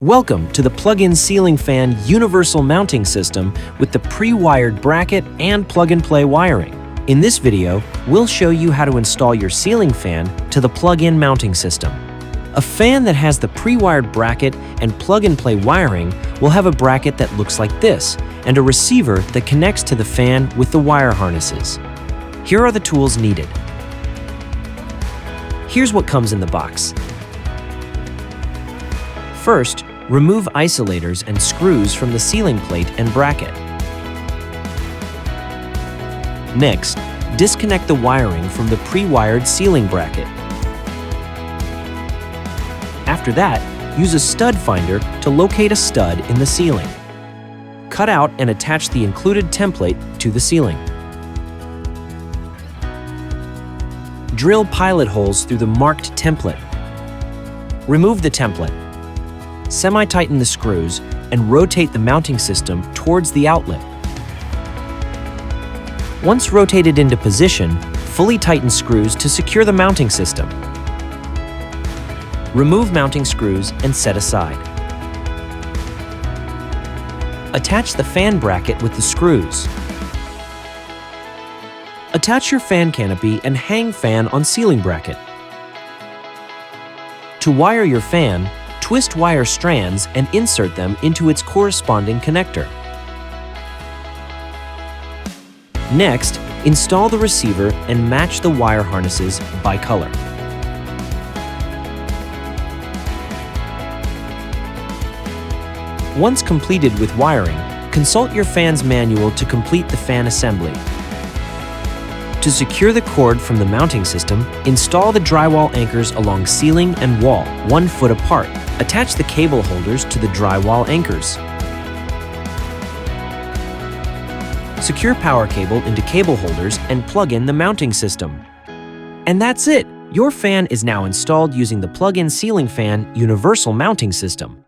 Welcome to the plug-in ceiling fan universal mounting system with the pre-wired bracket and plug-and-play wiring. In this video, we'll show you how to install your ceiling fan to the plug-in mounting system. A fan that has the pre-wired bracket and plug-and-play wiring will have a bracket that looks like this and a receiver that connects to the fan with the wire harnesses. Here are the tools needed. Here's what comes in the box. First, remove isolators and screws from the ceiling plate and bracket. Next, disconnect the wiring from the pre-wired ceiling bracket. After that, use a stud finder to locate a stud in the ceiling. Cut out and attach the included template to the ceiling. Drill pilot holes through the marked template. Remove the template. Semi-tighten the screws and rotate the mounting system towards the outlet. Once rotated into position, fully tighten screws to secure the mounting system. Remove mounting screws and set aside. Attach the fan bracket with the screws. Attach your fan canopy and hang fan on ceiling bracket. To wire your fan, twist wire strands and insert them into its corresponding connector. Next, install the receiver and match the wire harnesses by color. Once completed with wiring, consult your fan's manual to complete the fan assembly. To secure the cord from the mounting system, install the drywall anchors along ceiling and wall, 1 foot apart. Attach the cable holders to the drywall anchors. Secure power cable into cable holders and plug in the mounting system. And that's it! Your fan is now installed using the plug-in ceiling fan universal mounting system.